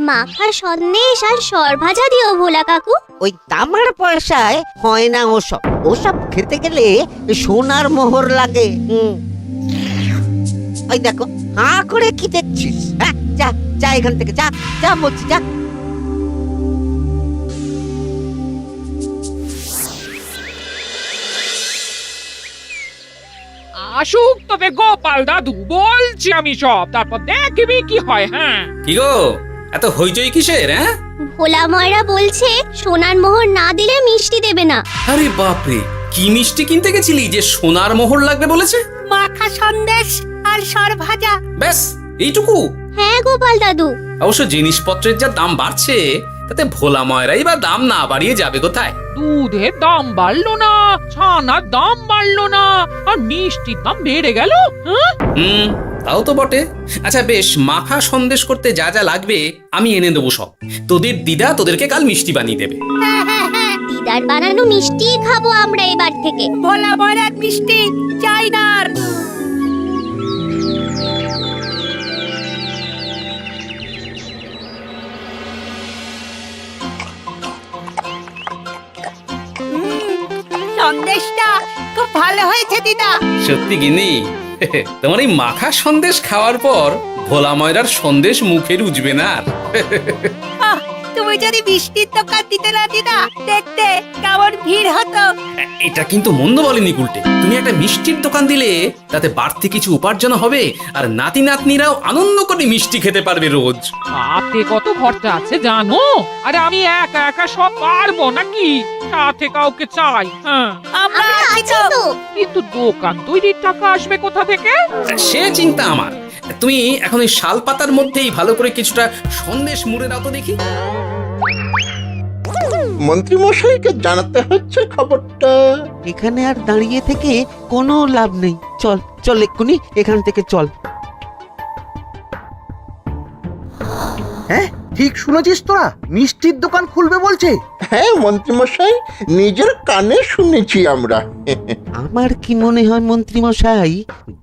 মাখা সন্দেশ আর সরভাজা দিও ভোলা কাকু। ওই তামার পয়সায় হয় না ওসব। ওসব খেতে গেলে সোনার মোহর লাগে। ওই দেখো, হাঁ করে কি দেখছিস? হ্যাঁ, যা যা এখান থেকে, যা যা বলছি, যা। আসুক তবে গোপাল দাদু, বলছি আমি সব, তারপর দেখবি কি হয়। হ্যাঁ, কি গো, এত হইচই কিসের? হ্যাঁ, ভোলা ময়রা বলছে সোনার মোহর না দিলে মিষ্টি দেবে না। আরে বাপরে, কি মিষ্টি কিনতে গেছিলি যে সোনার মোহর লাগবে বলেছে? মাখা সন্দেশ আর সরভাজা। ব্যাস এইটুকু? হ্যাঁ গোপাল দাদু। অবশ্য জিনিসপত্রের যা দাম বাড়ছে, তাতে ভোলা ময়রাই বা দাম না বাড়িয়ে যাবে কোথায়? দুধের দাম বাড়লো না, ছানার দাম বাড়লো না, আর মিষ্টির দাম বেড়ে গেল। হ্যাঁ, তাও তো বটে। আচ্ছা বেশ, মাখা সন্দেশ করতে যা যা লাগবে আমি এনে দেবো সব। তোদের দিদা তোদেরকে কাল মিষ্টি বানিয়ে দেবে। দিদার বানানো মিষ্টি খাবো আমরা এবার থেকে। ভোলা ময়রার মিষ্টি চাই না আর। সন্দেশটা খুব ভালো হয়েছে দিদা। সত্যি গিনি, তোমার এই মাখা সন্দেশ খাওয়ার পর ভোলা ময়রার সন্দেশ মুখে রুজবে না আর। আহ, তুমি যদি মিষ্টির দোকান দিতে না দিদা, দেখতে কেমন ভিড় হতো। এটা কিন্তু মন্দ বলেনি গুলটে। তুমি একটা মিষ্টির দোকান দিলে তাতে বাড়তি কিছু উপার্জন হবে, আর নাতি নাতনিরাও আনন্দ করে মিষ্টি খেতে পারবে রোজ। তাতে কত খরচা আছে জানো? আরে আমি একা একা সব পারবো নাকি? সাথে কাউকে চাই। হ্যাঁ, আমরা আছি আছি তো। তো। কিন্তু দোকান তৈরির টাকা আসবে কোথা থেকে? সে চিন্তা আমার। তুমি এখন ওই শাল পাতার মধ্যেই ভালো করে কিছুটা সন্দেশ মুড়ে দাও তো দেখি। মন্ত্রী মশাইকে জানাতে হচ্ছে খবরটা। এখানে আর দাঁড়িয়ে থেকে কোনো লাভ নেই। চল চল, এক্ষুনি এখান থেকে চল। হ্যাঁ, ঠিক শুনেছিস তোরা, মিষ্টির দোকান খুলবে বলছে। হ্যাঁ মন্ত্রী মশাই, নিজের কানে শুনেছি আমরা। আমার কি মনে হয় মন্ত্রী মশাই,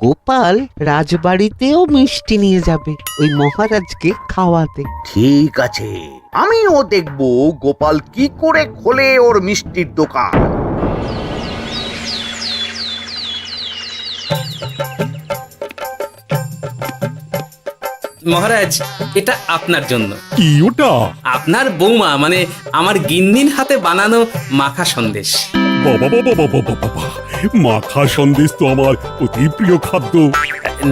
গোপাল রাজবাড়িতেও মিষ্টি নিয়ে যাবে ওই মহারাজকে খাওয়াতে। ঠিক আছে, আমিও দেখবো গোপাল কি করে খোলে ওর মিষ্টির দোকান। মহারাজ, এটা আপনার জন্য। কি ওটা? আপনার বৌমা মানে আমার গিন্নির হাতে বানানো মাখা সন্দেশ। বাবা বাবা বাবা বাবা, মাখা সন্দেশ তো আমার অতি প্রিয় খাদ্য।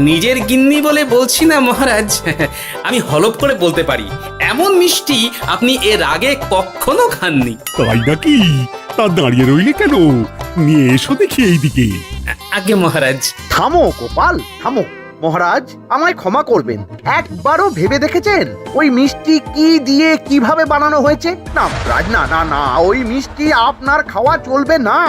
নিজের গিন্নি বলে বলছি না মহারাজ, আমি হলপ করে বলতে পারি এমন মিষ্টি আপনি এর আগে কখনো খাননি। তাই নাকি? তা দাঁড়িয়ে রইলে কেন? নিয়ে এসো দেখি এইদিকে। আগে মহারাজ। থামো গোপাল, থামো। মহারাজ, আমায় ক্ষমা করবেন, একবারও ভেবে দেখেছেন ওই মিষ্টি কি দিয়ে কিভাবে বানানো হয়েছে? না মহারাজ, না না না, ওই মিষ্টি আপনার খাওয়া চলবে না।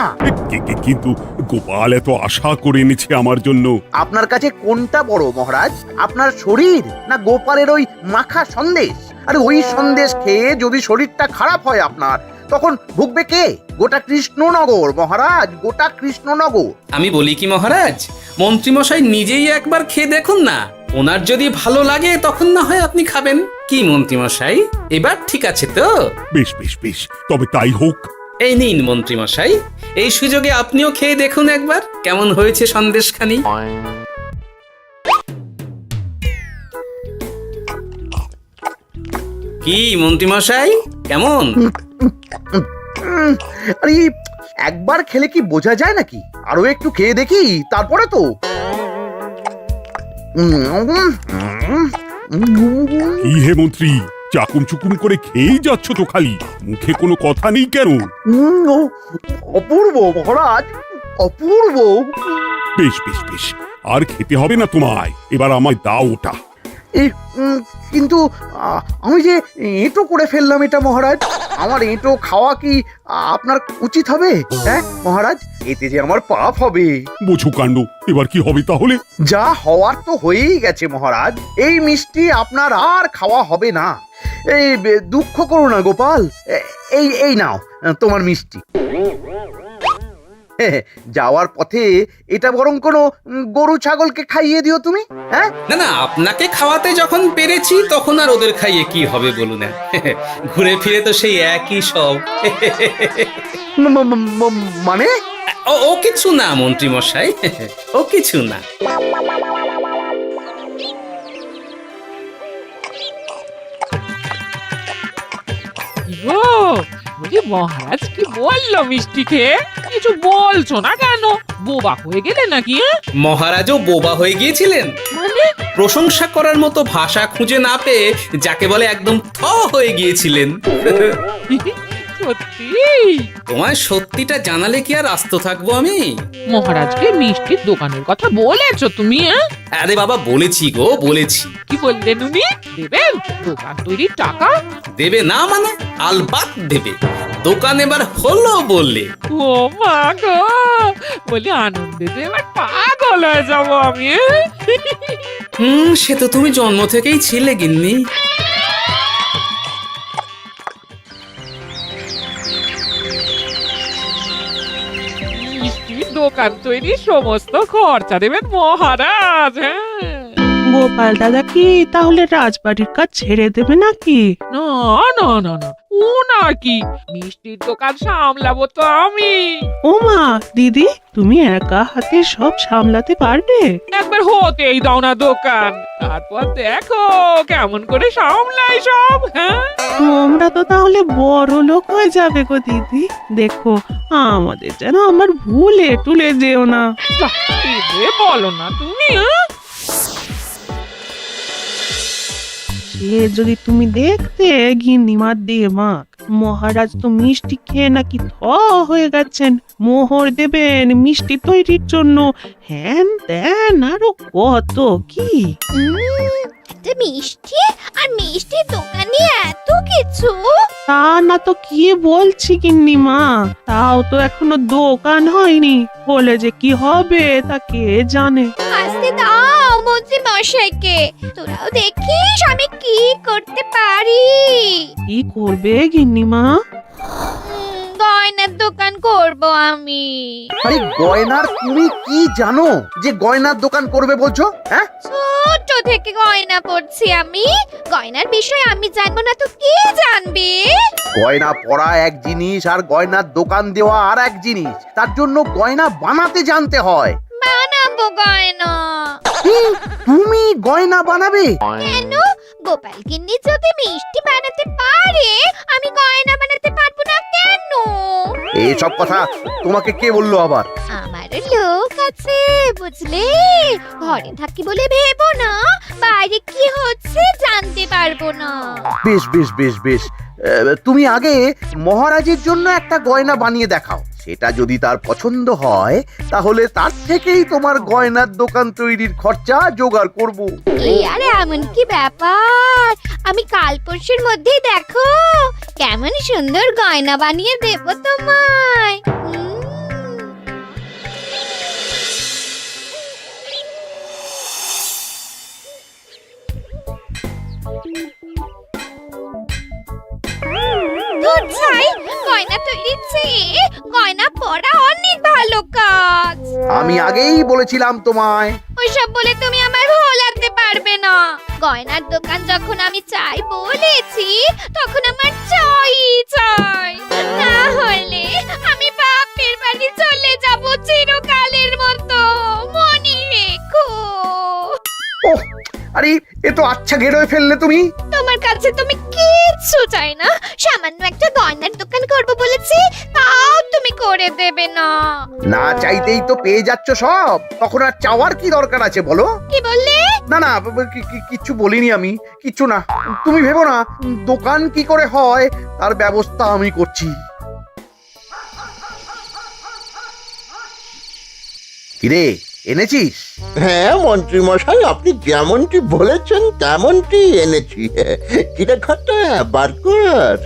কিন্তু গোপাল এত আশা করে এনেছে আমার জন্য। আপনার কাছে কোনটা বড় মহারাজ, আপনার শরীর না গোপালের ওই মাখা সন্দেশ? আরে ওই সন্দেশ খেয়ে যদি শরীরটা খারাপ হয় আপনার, তখন ভুগবে কে? গোটা কৃষ্ণনগর মহারাজ, গোটা কৃষ্ণনগর। আমি বলি কি মহারাজ, মন্ত্রীমশাই নিজেই একবার খেয়ে দেখুন না। ওনার যদি ভালো লাগে তখন না হয় আপনি খাবেন। কি মন্ত্রীমশাই, এবার ঠিক আছে তো? বেশ বেশ বেশ, তবে তাই হোক। এই নিন মন্ত্রীমশাই, এই সুযোগে আপনিও খেয়ে দেখুন একবার কেমন হয়েছে সন্দেশখানি। কি মন্ত্রীমশাই, কেমন? আরে একবার খেলে কি বোঝা যায় নাকি? আরো একটু খেয়ে দেখি তারপরে তো। কি হে মন্ত্রী, চাকুম চুকুম করে খেয়েই যাচ্ছ তো খালি, মুখে কোনো কথা নেই কেন? অপূর্ব মহারাজ, অপূর্ব। বেশ বেশ বেশ, আর খেতে হবে না তোমায়, এবার আমায় দাও ওটা। কিন্তু আমি যে এঁটো করে ফেললাম এটা মহারাজ, আমার এঁটো খাওয়া কি আপনার উচিত হবে? হ্যাঁ মহারাজ, এতে যে আমার পাপ হবে। বোঝো কাণ্ড, এবার কি হবে তাহলে? যা হওয়ার তো হয়েই গেছে মহারাজ, এই মিষ্টি আপনার আর খাওয়া হবে না। এই দুঃখ করো না গোপাল, এই এই নাও তোমার মিষ্টি। যাওয়ার পথে এটা বরং কোনো গরু ছাগলকে খাইয়ে দিও তুমি। হ্যাঁ, না না, আপনাকে খাওয়াতে যখন পেরেছি তখন আর ওদের খাইয়ে কি হবে বলুন না। ঘুরে ফিরে তো সেই একই সব। মানে ও কিছু না মন্ত্রী মশাই, ও কিছু না। ও বলি মহারাজ কি বললো মিষ্টি খেয়ে? কিছু বলছো না কেন? বোবা হয়ে গেলে নাকি? মহারাজও বোবা হয়ে গিয়েছিলেন? মানে প্রশংসা করার মতো ভাষা খুঁজে না পেয়ে যাকে বলে একদম থ হয়ে গিয়েছিলেন। সত্যি? তোমায় সত্যিটা জানালে কি আর আস্ত থাকবো আমি? মহারাজকে মিষ্টির দোকানের কথা বলেছো তুমি? আরে বাবা, বলেছি গো, বলেছি। কি বললেন উনি? দেবেন দোকান তৈরির টাকা? দেবে না মানে? আলবাত দেবে। দোকান এবার হলো বললে। ও মা গো, বলি আনন্দে যে এবার পাগল হয়ে যাবো আমি। সে তো তুমি জন্ম থেকেই ছিলে গিন্নি। মিষ্টির দোকান তৈরির সমস্ত খরচা দেবেন মহারাজ। হ্যাঁ, গোপাল দাদা কি তাহলে রাজবাড়ির কাজ ছেড়ে দেবে নাকি? না না না না, ও নাকি, মিষ্টির দোকান সামলাবো তো আমি। ওমা দিদি, তুমি একা হাতে সব সামলাতে পারবে? একবার হতেই দাও না দোকান, তারপর দেখো কেমন করে সামলাই সব। হ্যাঁ, তোমরা তো তাহলে বড় লোক হয়ে যাবে গো দিদি। দেখো আমাদের যেন আমার ভুলে টুলে যেও না। যা, এ বলো না তুমি। সে যদি তুমি দেখতে গিন্নিমার দিয়ে মাক, মহারাজ তো মিষ্টি খেয়ে নাকি থ হয়ে গেছেন। মোহর দেবেন মিষ্টি তৈরির জন্য, হ্যান ত্যান আরো কত কি। একটা মিষ্টি আর মিষ্টির দোকানে এত কিছু। তা না তো কি বলছি গিন্নিমা, তাও তো এখনো দোকান হয়নি, হলে যে কি হবে তা কে জানে। আসতে দাও মন্ত্রী মশাইকে, তোরাও দেখিস আমি কি করতে পারি। কি করবে গিন্নিমা? গয়নার দোকান করব আমি। আরে গয়নার তুমি কি জানো যে গয়নার দোকান করবে বলছো? হ্যাঁ, ছোট থেকে গয়না পড়ছি আমি, গয়নার বিষয়ে আমি জানবো না তো কে জানবে? গয়না পরা এক জিনিস আর গয়নার দোকান দেওয়া আর এক জিনিস। তার জন্য গয়না বানাতে জানতে হয়। বানাবো গয়না। তুমি গয়না বানাবে? কেন? গোপাল গিন্নি যদি মিষ্টি বানাতে পারে, আমি গয়না বানাতে পারবো না কেন? এইসব কথা তোমাকে কে বললো আবার? আমার লোক আছে বুঝলে, ঘরে থাকি বলে ভেবো না, বাইরে কি হচ্ছে জানতে পারবো না। বেশ বেশ বেশ বেশ, তুমি আগে মহারাজের জন্য একটা গয়না বানিয়ে দেখাও। সেটা যদি তার পছন্দ হয় তাহলে তার থেকেই তোমার গয়নার দোকান তৈরির খরচা জোগাড় করব। এই আরে এমন কি ব্যাপার, আমি কাল পরশুর মধ্যেই দেখো কেমন সুন্দর গয়না বানিয়ে দেব তোমায়। দুধ ছাই, গয়না তৈরির চেয়ে গয়না পরা অনেক ভালো কাজ। আমি আগেই বলেছিলাম তোমায়। ওইসব বলে তুমি আমার ভোলাতে পারবে না। গয়নার দোকান যখন আমি চাই বলেছি, তখন আমার চাই চাই, না হলে আমি বাপের বাড়ি চলে যাব চিরকালের মতো, মনে রেখো। ওহ, আরে এ তো আচ্ছা গেরোয় ফেললে তুমি। তোমার কাছে তুমি কিচ্ছু চাই না, সামান্য একটা গয়নার দোকান করব বলেছি, তাও তুমি করে দেবে না। না চাইতেই তো পেয়ে যাচ্ছ সব, তখন আর চাওয়ার কি দরকার আছে বলো? কি বললে? না না, কিচ্ছু বলিনি আমি, কিচ্ছু না। তুমি ভেবো না, দোকান কি করে হয় তার ব্যবস্থা আমি করছি। কিরে, এনেছিস? হ্যাঁ মন্ত্রী মশাই, আপনি যেমনটি বলেছেন তেমনটি এনেছি। কিরে ঘটা, বার কর।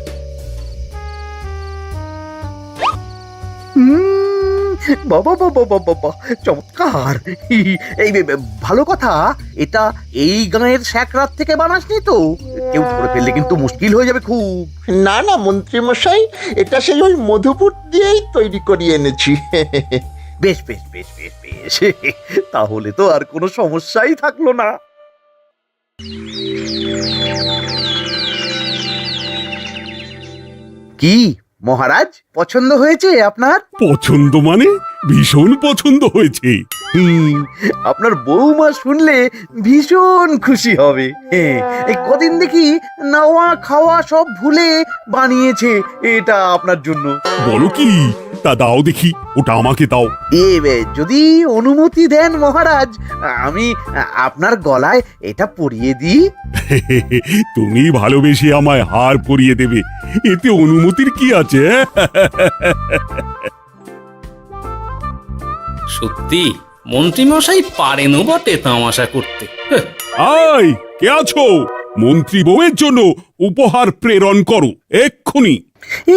বাবা বাবা বাবা বাবা, চমৎকার। এই ভালো কথা, এটা এই গাঁয়ের স্যাকরাত থেকে বানাসনি তো? কেউ ধরে ফেললে কিন্তু মুশকিল হয়ে যাবে খুব। না না মন্ত্রী মশাই, এটা সেই ওই মধুপুর দিয়েই তৈরি করিয়ে এনেছি। বেশ বেশ বেশ বেশ বেশ, তাহলে তো আর কোনো সমস্যাই থাকলো না। কি মহারাজ, পছন্দ হয়েছে আপনার? পছন্দ মানে ভীষণ পছন্দ হয়েছে। আপনার বৌমা শুনলে ভীষণ খুশি হবে। এই কদিন দেখি নাওয়া খাওয়া সব ভুলে বানিয়েছে এটা আপনার জন্য। বলো কি, তা দাও দেখি, ওটা আমাকে দাও। যদি অনুমতি দেন মহারাজ, আমি আপনার গলায় এটা পরিয়ে দিই। তুমি ভালোবেসে আমায় হার পরিয়ে দেবে, এতে অনুমতির কি আছে? সত্যি মন্ত্রীমশাই পারেনও বটে তামাশা করতে। আয়, কে আছো? মন্ত্রী বউয়ের জন্য উপহার প্রেরণ করো এক্ষুনি।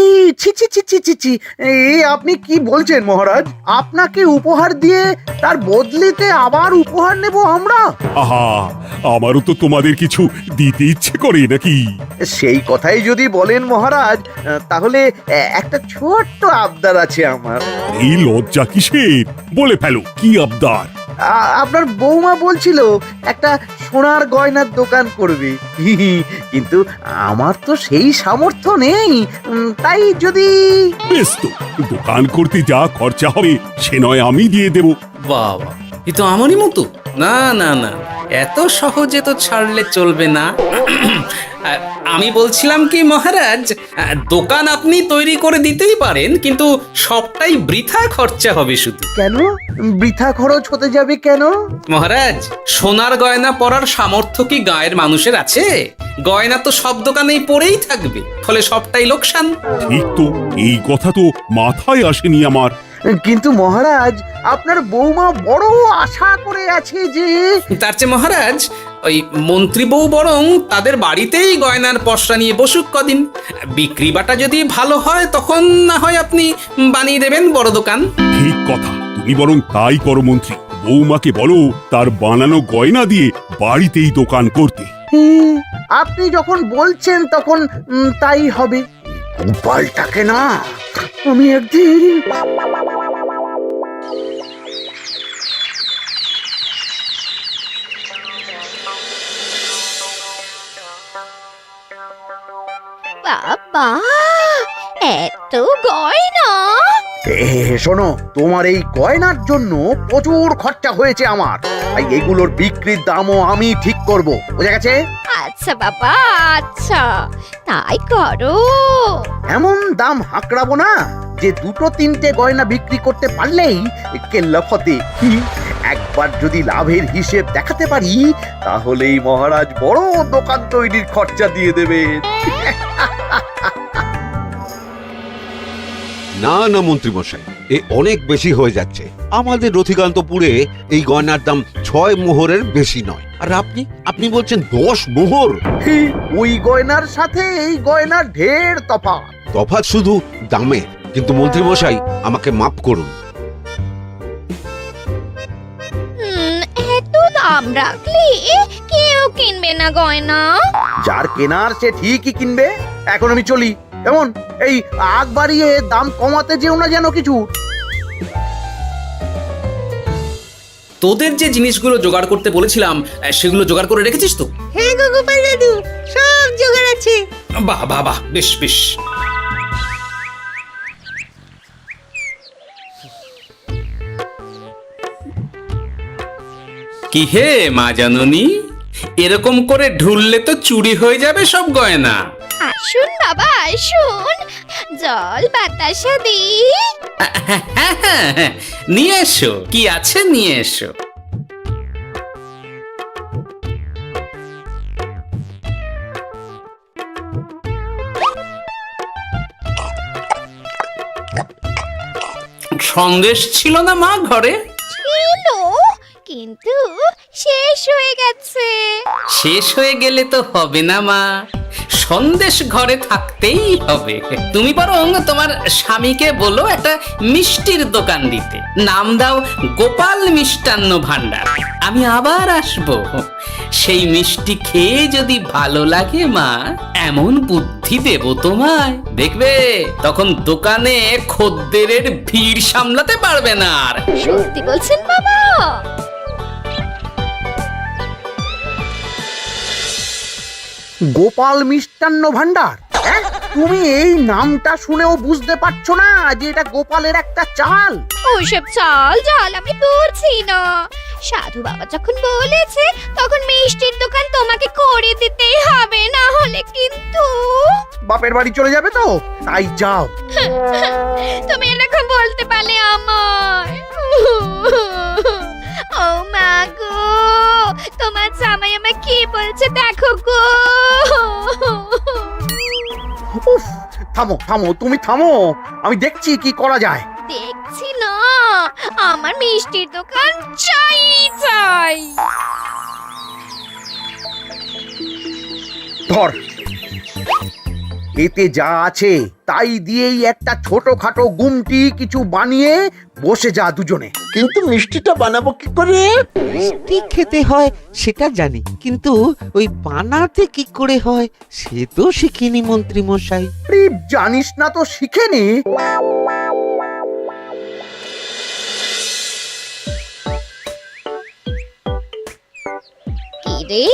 এই ছি ছি ছি ছি ছি ছি, এই আপনি কি বলছেন মহারাজ? আপনাকে উপহার দিয়ে তার বদলেতে আবার উপহার নেব আমরা? আহা, আমারও তো তোমাদের কিছু দিতে ইচ্ছে করে নাকি? সেই কথাই যদি বলেন মহারাজ, তাহলে একটা ছোট্ট আবদার আছে আমার। এই লজ্জা কিসের? বলে ফেলো, কি আবদার? আপনার বৌমা বলছিল একটা সোনার গয়নার দোকান করবে, কিন্তু আমার তো সেই সামর্থ্য নেই। তাই যদি... বেশ তো, দোকান করতে যা খরচা হবে সে নয় আমি দিয়ে দেব। বাবা, এ তো আমারই মতো। না না না, এত সহজে তো ছাড়লে চলবে না। আমি বলছিলাম কি মহারাজ, দোকান আপনি তৈরি করে দিতেই পারেন, কিন্তু সবটাই বৃথা খরচা হবে শুধু। কেন বৃথা খরচ হতে যাবে কেন? মহারাজ, সোনার গয়না পরার সামর্থ্য কি গায়ের মানুষের আছে? গয়না তো সব দোকানেই পড়েই থাকবে, ফলে সবটাই লোকসান। ঠিক তো, এই কথা তো মাথায় আসেনি আমার। কিন্তু মহারাজ, আপনার বৌমা বড় আশা করে আছে যে... তার চেয়ে মহারাজ, ওই মন্ত্রী বউ বরং তাদের বাড়িতেই গয়নার পসরা নিয়ে বসুক কদিন। বিক্রি বাটা যদি ভালো হয় তখন না হয় আপনি বানিয়ে দেবেন বড় দোকান। ঠিক কথা, তুমি বরং তাই করো মন্ত্রী। বৌমাকে বলো তার বানানো গয়না দিয়ে বাড়িতেই দোকান করতে। আপনি যখন বলছেন তখন তাই হবে। গোপালটাকে না আমি একদিন... বাবা, এত গয়না! শোনো, তোমার এই গয়নার জন্য প্রচুর খরচা হয়েছে আমার, তাই এগুলোর বিক্রির দামও আমি ঠিক করব, বুঝা গেছে? আচ্ছা বাবা, আচ্ছা, তাই করো। এমন দাম হাঁকড়াবো না যে দুটো তিনটে গয়না বিক্রি করতে পারলেই কেল্লা ফতে। একবার যদি লাভের হিসেব দেখাতে পারি, তাহলেই মহারাজ বড় দোকান তৈরির খরচা দিয়ে দেবে। না না মন্ত্রী মশাই, এ অনেক বেশি হয়ে যাচ্ছে। আমাদের রথিকান্তপুরে এই গয়নার দাম 6 মোহরের বেশি নয়, আর আপনি আপনি বলছেন 10 মোহর। ওই গয়নার সাথে এই গয়নার ঢের তফাৎ। তফাৎ শুধু দামে। কিন্তু মন্ত্রী মশাই, আমাকে মাফ করুন। এত দাম রাখলে কেউ কিনবে না গয়না। যার কেনার সে ঠিকই কিনবে। এখন আমি চলি। এমন এই আগ বাড়িয়ে দাম কমাতে যেও না যেন কিছু। তোদের যে জিনিসগুলো জোগাড় করতে বলেছিলাম সেগুলো জোগাড় করে রেখেছিস তো? হ্যাঁ গো গোপাল দাদু, সব জোগাড় আছে। বাহ বাহ বাহ, বেশ বেশ। কি হে মা জাননী, এরকম করে ঢুললে তো চুরি হয়ে যাবে সব গয়না। আসুন বাবা, আসুন, জল বাতাসা দি। নিয়ে এসো, কি আছে নিয়ে এসো। সন্দেশ ছিল না মা ঘরে? ছিল, কিন্তু শেষ হয়ে গেছে। শেষ হয়ে গেলে তো হবে না মা, সন্দেশ ঘরে থাকতেই হবে। তুমি বরং তোমার স্বামীকে বলো একটা মিষ্টির দোকান দিতে, নাম দাও গোপাল মিষ্টান্ন ভান্ডার। আমি আবার আসবো, সেই মিষ্টি খেয়ে যদি ভালো লাগে মা, এমন বুদ্ধি দেব তোমায়, দেখবে তখন দোকানে খদ্দেরের ভিড় সামলাতে পারবে না আর। সত্যি বলছেন বাবা? গোপাল মিষ্টান্ন ভান্ডার, হ্যাঁ? তুমি এই নামটা শুনেও বুঝতে পারছো না যে এটা গোপালের একটা চাল? ওইসব চাল জাল আমি বলছি না। সাধু বাবা যখন বলেছে তখন মিষ্টির দোকান তোমাকে করে দিতেই হবে, না হলে কিন্তু বাপের বাড়ি চলে যাবে তো, তাই যাও। তুমি এরকম বলতে পারলে আমার। ও মা গো, তোমার জামাই আমায় কি বলছে দেখো গো। উফ, থামো থামো, তুমি থামো, আমি দেখছি কি করা যায়। দেখছি না, আমার মিষ্টির দোকান চাই চাই। ধর, এতে যা আছে তাই দিয়েই একটা ছোটখাটো গুমটি কিছু বানিয়ে বসে যা দুজনে। কিন্তু মিষ্টিটা বানাবো কি করে? মিষ্টি খেতে হয় সেটা জানি, কিন্তু ওই বানাতে কি করে হয় সে তো শিখিনি মন্ত্রী মশাই। আরে, জানিস না তো শিখে নে। কি রে,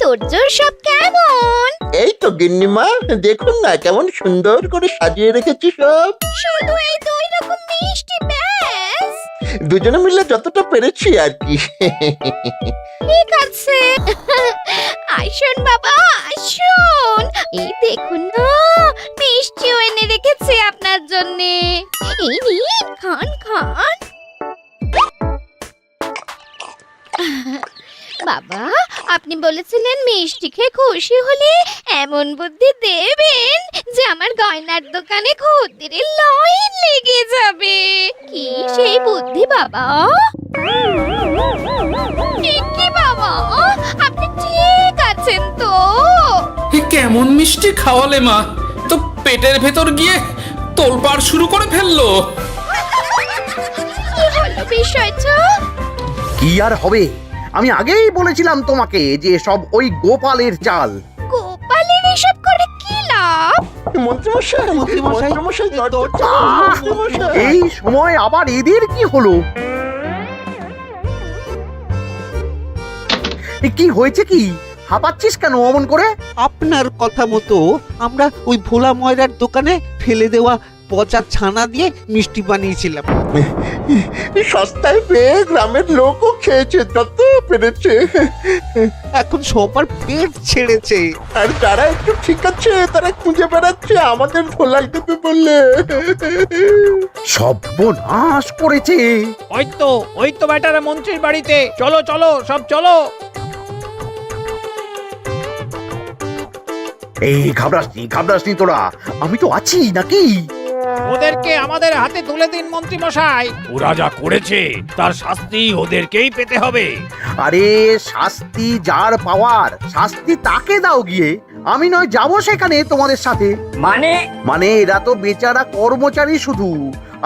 তোর জোর সব কেমন? এই তো গিন্নিমা, দেখুন না কেমন সুন্দর করে সাজিয়ে রেখেছি সব। শুধু এই দুই রকম মিষ্টি ব্যাস? দুজনে মিলে যতটা পেরেছি আর কি। ঠিক আছে, আসুন বাবা আসুন, এই দেখুন না মিষ্টিও এনে রেখেছি আপনার জন্যে। এই নিন, খান খান। বাবা, আপনি বলেছিলেন মিষ্টি খেয়ে খুশি হলে এমন বুদ্ধি দেবেন যে আমার গয়নার দোকানে খদ্দেরের লাইন লেগে যাবে। কি সেই বুদ্ধি বাবা? কি বাবা, আপনি ঠিক আছেন তো? এ কেমন মিষ্টি খাওয়ালে মা, তো পেটের ভেতর গিয়ে তোলপাড় শুরু করে ফেললো। কি হলো বিষয়টা? কি আর হবে, আমি আগেই বলেছিলাম তোমাকে যে সব ওই গোপালের চাল। গোপালের এসব করে কি লাভ? মন্ত্রীমশাই, মন্ত্রীমশাই, মন্ত্রীমশাই, দরজা আহ! মন্ত্রীমশাই। এই সময় আবার এদের কি হলো? এ কি হয়েছে, কি হাঁপাচ্ছিস কেন অমন করে? আপনার কথা মতো আমরা ওই ভোলা ময়রার দোকানে ফেলে দেওয়া পচা ছানা দিয়ে মিষ্টি বানিয়েছিলাম। সস্তায় পেয়ে গ্রামের লোকও খেয়েছে যত পেরেছে। এখন সবার পেট ছেড়েছে। আর যারা একটু ঠিক আছে তারা খুঁজে বেড়াচ্ছে আমাদের ধোলাই দেবে বললে। সর্বনাশ করেছে। ওই তো বেটারা মন্ত্রীর বাড়িতে, চলো চলো সব চলো। এই ঘাবড়াসনি তোরা, আমি তো আছি নাকি? ওদেরকে আমাদের হাতে তুলে দিন মন্ত্রী মশাই। ওরা যা করেছে তার শাস্তি ওদেরকেই পেতে হবে। আরে, শাস্তি যার পাওয়ার শাস্তি তাকে দাও গিয়ে, আমি নয় যাবো সেখানে তোমাদের সাথে। মানে এরা তো বেচারা কর্মচারী শুধু,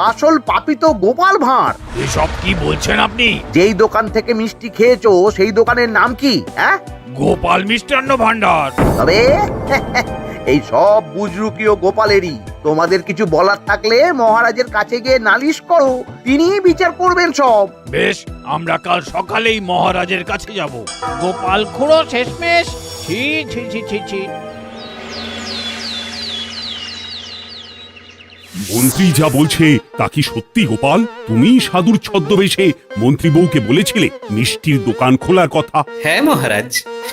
আসল পাপী তো গোপাল ভাঁড়। এসব কি বলছেন আপনি? যেই দোকান থেকে মিষ্টি খেয়েছো সেই দোকানের নাম কি? হ্যাঁ, গোপাল মিষ্টান্ন ভান্ডার। তবে এই সব বুজরুকিও গোপালেরই। তোমাদের কিছু বলার থাকলে মহারাজের কাছে গিয়ে নালিশ করো, তিনি বিচার করবেন সব। বেশ, আমরা কাল সকালেই মহারাজের কাছে যাব। গোপাল খুড়ো শেষমেশ। ছি ছি ছি ছি ছি। মন্ত্রী যা বলছে তা কি সত্যি গোপাল? তুমি সাধুর ছদ্মবেশে মন্ত্রী বউকে বলেছিলে মিষ্টির দোকান খোলার কথা? হ্যাঁ মহারাজ,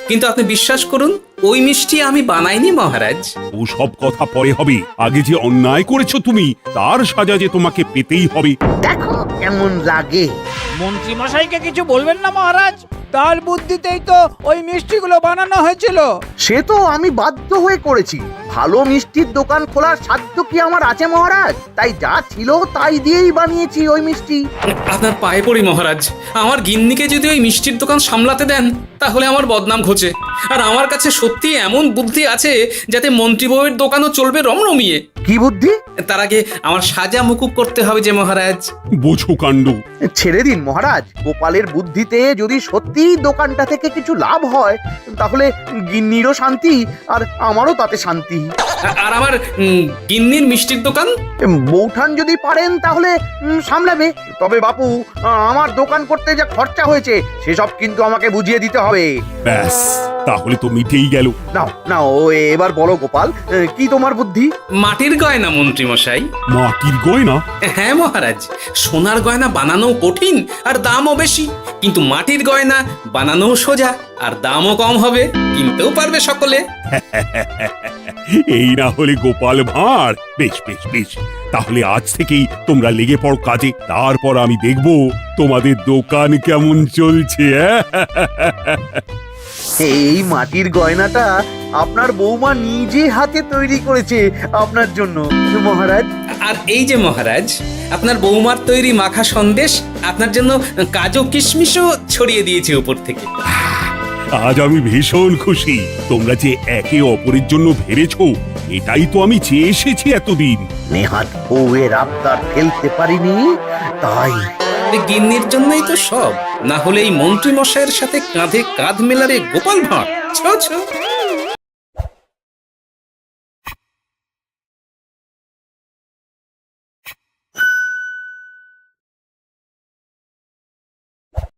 কিন্তু আপনি বিশ্বাস করুন ওই মিষ্টি আমি বানাইনি মহারাজ। ও সব কথা পরে হবে, আগে যে অন্যায় করেছো তুমি তার সাজা যে তোমাকে পেতেই হবে। দেখো কেমন লাগে। মন্ত্রী মশাইকে কিছু বলবেন না মহারাজ, তার বুদ্ধিতেই তো ওই মিষ্টিগুলো বানানো হয়েছিল। সে তো আমি বাধ্য হয়ে করেছি। ভালো মিষ্টির দোকান খোলার সাধ্য কি আমার আছে মহারাজ? তাই যা ছিল তাই দিয়েই বানিয়েছি ওই মিষ্টি। আপনার পায়ে পড়ি মহারাজ, আমার গিন্নিকে যদি ওই মিষ্টির দোকান সামলাতে দেন তাহলে আমার বদনাম ঘোচে। আর আমার কাছে সত্যি এমন বুদ্ধি আছে যাতে মন্ত্রী বউয়ের দোকানও চলবে রমরমিয়ে। কি বুদ্ধি? তার আগে আমার সাজা মুকুব করতে হবে যে মহারাজ। বোঝো কাণ্ড। ছেড়ে দিন মহারাজ, গোপালের বুদ্ধিতে যদি সত্যিই দোকানটা থেকে কিছু লাভ হয় তাহলে গিন্নিরও শান্তি আর আমারও তাতে শান্তি। আর আমার গিন্নির মিষ্টির দোকান? বৌঠান যদি পারেন তাহলে সামলাবে। তবে বাপু, আমার দোকান করতে যা খরচা হয়েছে সেসব কিন্তু আমাকে বুঝিয়ে দিতে হবে। ব্যাস, তাহলে তো মিটেই গেল। নাও নাও, এবার বলো গোপাল, কি তোমার বুদ্ধি? মাটির গয়না মন্ত্রী মশাই। মাটির গয়না? হ্যাঁ মহারাজ, সোনার গয়না বানানো কঠিন আর দামও বেশি, কিন্তু মাটির গয়না বানানো সোজা আর দামও কম হবে, কিনতেও পারবে সকলে। এই না হলে গোপাল ভাঁড়। বেশ বেশ বেশ, তাহলে আজ থেকেই তোমরা লেগে পড়ো কাজে, তারপর আমি দেখব তোমাদের দোকান কেমন চলছে। এই মাটির গয়নাটা আপনার বৌমা নিজে হাতে তৈরি করেছে আপনার জন্য মহারাজ। আর এই যে মহারাজ, আপনার বৌমার তৈরি মাখা সন্দেশ আপনার জন্য কাজু কিশমিশও ছড়িয়ে দিয়েছে উপর থেকে। আজ আমি ভীষণ খুশি। তোমরা যে একে অপরের জন্য ভেবেছো, এটাই তো আমি চেয়ে এসেছি এতদিন। নেহাত বউয়ের আবদার ফেলতে পারিনি, তাই এই গিন্নির জন্যই তো সব, না হলে এই মন্ত্রী মশাইয়ের সাথে কাঁধে কাঁধ মেলারে গোপাল ভাঁড়। ছো ছো।